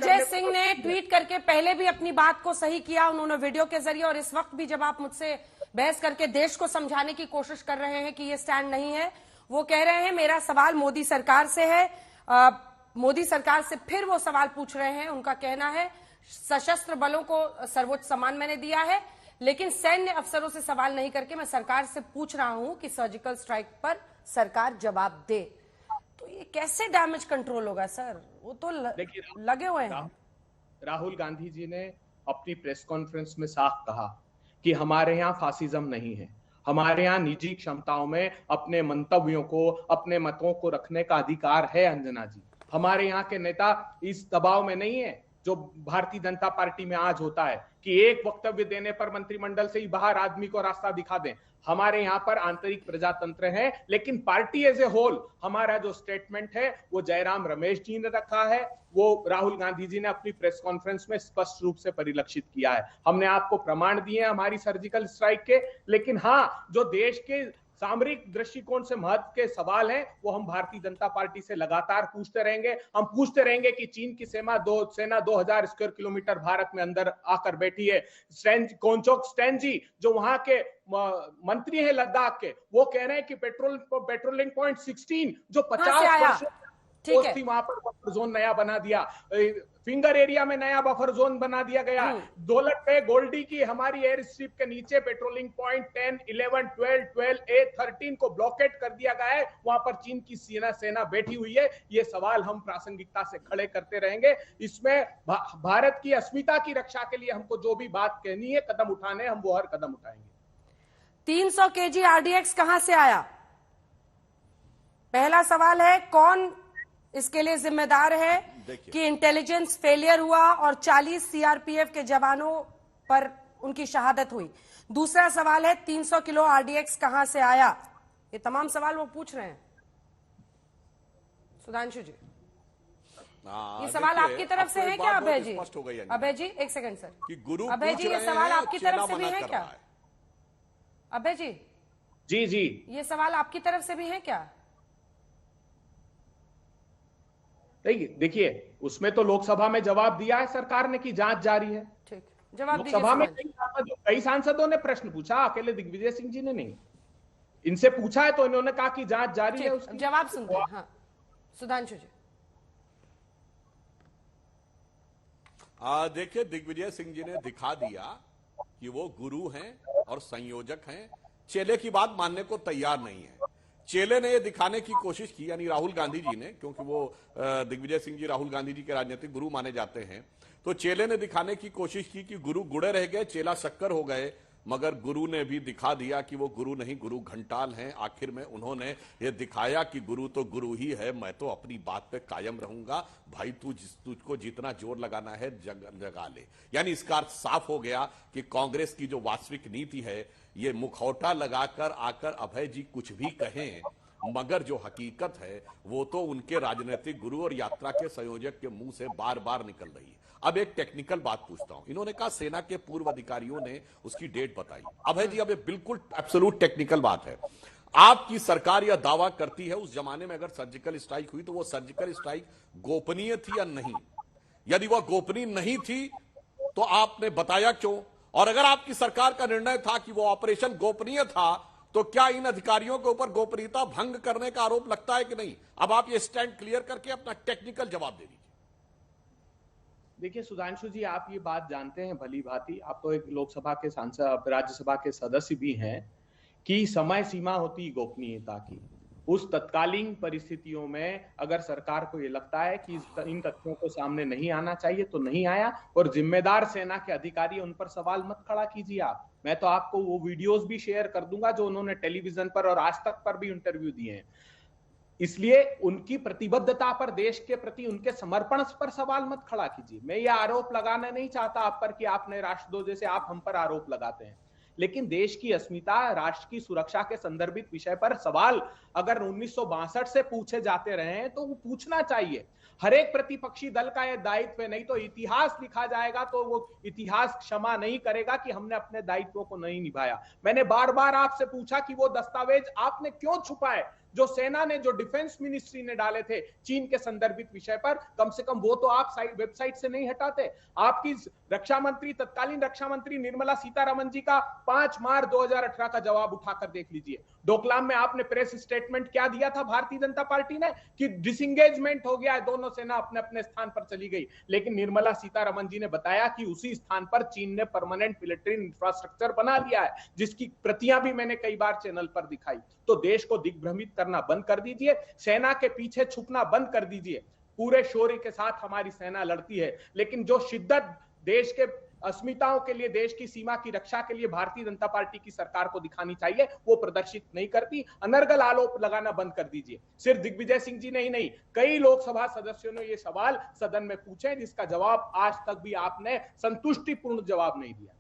दिग्विजय सिंह ने ट्वीट करके पहले भी अपनी बात को सही किया, उन्होंने वीडियो के जरिए, और इस वक्त भी जब आप मुझसे बहस करके देश को समझाने की कोशिश कर रहे हैं कि ये स्टैंड नहीं है, वो कह रहे हैं मेरा सवाल मोदी सरकार से है। मोदी सरकार से फिर वो सवाल पूछ रहे हैं। उनका कहना है सशस्त्र बलों को सर्वोच्च सम्मान मैंने दिया है, लेकिन सैन्य अफसरों से सवाल नहीं करके मैं सरकार से पूछ रहा हूं कि सर्जिकल स्ट्राइक पर सरकार जवाब दे। तो ये कैसे डैमेज कंट्रोल होगा सर? वो तो लगे हुए हैं। राहुल गांधी जी ने अपनी प्रेस कॉन्फ्रेंस में साफ कहा कि हमारे यहाँ फासिज्म नहीं है, हमारे यहाँ निजी क्षमताओं में अपने मंतव्यों को, अपने मतों को रखने का अधिकार है। अंजना जी, हमारे यहाँ के नेता इस दबाव में नहीं है जो भारतीय जनता पार्टी में आज होता है कि एक वक्तव्य देने पर मंत्रिमंडल से ही बाहर आदमी को रास्ता दिखा दें। हमारे यहाँ पर आंतरिक प्रजातंत्र है, लेकिन पार्टी एज ए होल हमारा जो स्टेटमेंट है वो जयराम रमेश जी ने रखा है, वो राहुल गांधी जी ने अपनी प्रेस कॉन्फ्रेंस में स्पष्ट रूप से परिलक्षित किया है। हमने आपको प्रमाण दिए हैं हमारी सर्जिकल स्ट्राइक के, लेकिन हाँ, जो देश के सामरिक दृष्टिकोण से महत्व के सवाल हैं वो हम भारतीय जनता पार्टी से लगातार पूछते रहेंगे। हम पूछते रहेंगे कि चीन की सेना 2000 स्क्वायर किलोमीटर भारत में अंदर आकर बैठी है। कोंचोक स्टैंजी जो वहां के मंत्री हैं लद्दाख के, वो कह रहे हैं कि पेट्रोलिंग पॉइंट 16 जो 50 वर्षों थी वहां पर बफर जोन नया बना दिया। फिंगर एरिया में नया बफर जोन बना दिया गया। दौलत पे गोल्डी की हमारी एयर स्ट्रिप के नीचे पेट्रोलिंग पॉइंट 10, 11, 12A, 13 को ब्लॉकेट कर दिया गया है। वहां पर चीन की सेना बैठी हुई है। ये सवाल हम प्रासंगिकता से खड़े करते रहेंगे। इसमें भारत की अस्मिता की रक्षा के लिए हमको जो भी बात कहनी है, कदम उठाने, हम वो हर कदम उठाएंगे। 300 kg RDX कहां से आया? पहला सवाल है, कौन इसके लिए जिम्मेदार है कि इंटेलिजेंस फेलियर हुआ और 40 CRPF के जवानों पर उनकी शहादत हुई। दूसरा सवाल है 300 किलो RDX कहां से आया? ये तमाम सवाल वो पूछ रहे हैं। सुधांशु जी, ये सवाल आपकी तरफ से है क्या? अभय जी, अभय जी एक सेकंड सर, अभय जी ये सवाल आपकी तरफ से भी है क्या? अभय जी, जी जी, ये सवाल आपकी तरफ से भी है क्या? देखिए, उसमें तो लोकसभा में जवाब दिया है सरकार ने कि जांच जारी है। ठीक, जवाब दीजिए। लोकसभा में कई सांसदों ने प्रश्न पूछा, अकेले दिग्विजय सिंह जी ने नहीं। इनसे पूछा है तो इन्होंने कहा कि जांच जारी है। उसकी जवाब सुनते हैं। हाँ, सुधांशु जी। देखिए, दिग्विजय सिंह जी ने दिखा दिया कि वो गुरु हैं और संयोजक हैं, चेले की बात मानने को तैयार नहीं है। चेले ने ये दिखाने की कोशिश की, यानी राहुल गांधी जी ने, क्योंकि वो दिग्विजय सिंह जी राहुल गांधी जी के राजनीतिक गुरु माने जाते हैं, तो चेले ने दिखाने की कोशिश की कि गुरु गुड़े रह गए, चेला शक्कर हो गए। मगर गुरु ने भी दिखा दिया कि वो गुरु नहीं, गुरु घंटाल हैं। आखिर में उन्होंने ये दिखाया कि गुरु तो गुरु ही है, मैं तो अपनी बात पे कायम रहूंगा। भाई तुझको जितना जोर लगाना है लगा ले। यानी इसका अर्थ साफ हो गया कि कांग्रेस की जो वास्तविक नीति है, ये मुखौटा लगाकर आकर अभय जी कुछ भी कहें, मगर जो हकीकत है वो तो उनके राजनीतिक गुरु और यात्रा के संयोजक के मुंह से बार बार निकल रही है। अब एक टेक्निकल बात पूछता हूं। इन्होंने कहा सेना के पूर्व अधिकारियों ने उसकी डेट बताई। अभय जी, अब ये बिल्कुल एब्सोल्यूट टेक्निकल बात है। आपकी सरकार यह दावा करती है उस जमाने में अगर सर्जिकल स्ट्राइक हुई तो वो सर्जिकल स्ट्राइक गोपनीय थी या नहीं? यदि वह गोपनीय नहीं थी तो आपने बताया क्यों? और अगर आपकी सरकार का निर्णय था कि वो ऑपरेशन गोपनीय था, तो क्या इन अधिकारियों के ऊपर गोपनीयता भंग करने का आरोप लगता है कि नहीं? अब आप ये स्टैंड क्लियर करके अपना टेक्निकल जवाब दे दीजिए। देखिए सुधांशु जी, आप ये बात जानते हैं भली भांति, आप तो एक लोकसभा के सांसद, राज्यसभा के सदस्य भी हैं, कि समय सीमा होती गोपनीयता की। उस तत्कालीन परिस्थितियों में अगर सरकार को ये लगता है कि इन तथ्यों को सामने नहीं आना चाहिए तो नहीं आया, और जिम्मेदार सेना के अधिकारी उन पर सवाल मत खड़ा कीजिए आप। मैं तो आपको वो वीडियोस भी शेयर कर दूंगा जो उन्होंने टेलीविजन पर और आज तक पर भी इंटरव्यू दिए हैं। इसलिए उनकी प्रतिबद्धता पर, देश के प्रति उनके समर्पण पर सवाल मत खड़ा कीजिए। मैं ये आरोप लगाना नहीं चाहता आप पर कि आपने राष्ट्रद्रोह, जैसे आप हम पर आरोप लगाते हैं, लेकिन देश की अस्मिता, राष्ट्र की सुरक्षा के संदर्भित विषय पर सवाल अगर 1962 से पूछे जाते रहे हैं तो वो पूछना चाहिए। हर एक प्रतिपक्षी दल का यह दायित्व है, नहीं तो इतिहास लिखा जाएगा तो वो इतिहास क्षमा नहीं करेगा कि हमने अपने दायित्वों को नहीं निभाया। मैंने बार बार आपसे पूछा कि वो दस्तावेज आपने क्यों छुपाए? जो सेना ने, जो डिफेंस मिनिस्ट्री ने डाले थे चीन के संदर्भित विषय पर, कम से कम वो तो आप वेबसाइट से नहीं हटाते। आपकी रक्षा मंत्री, तत्कालीन रक्षा मंत्री निर्मला सीतारमण जी का 5 मार्च 2018 का जवाब उठाकर देख लीजिए। डोकलाम में आपने प्रेस स्टेटमेंट क्या दिया था भारतीय जनता पार्टी ने कि डिसंगेजमेंट हो गया है, दोनों सेना अपने अपने स्थान पर चली गई। लेकिन निर्मला सीतारमण जी ने बताया कि उसी स्थान पर चीन ने परमानेंट मिलिट्री इंफ्रास्ट्रक्चर बना लिया है, जिसकी प्रतियां भी मैंने कई बार चैनल पर दिखाई। तो देश को दिग्भ्रमित करना बंद कर दीजिए, सेना के पीछे छुपना बंद कर दीजिए। पूरे शौर्य के साथ हमारी सेना लड़ती है, लेकिन जो शिद्दत देश के अस्मिताओं के लिए, देश की सीमा की रक्षा के लिए भारतीय जनता पार्टी की सरकार को दिखानी चाहिए, वो प्रदर्शित नहीं करती। अनर्गल आरोप लगाना बंद कर दीजिए। सिर्फ दिग्विजय सिंह जी ने ही नहीं, कई लोकसभा सदस्यों ने ये सवाल सदन में पूछे, जिसका जवाब आज तक भी आपने संतुष्टिपूर्ण जवाब नहीं दिया।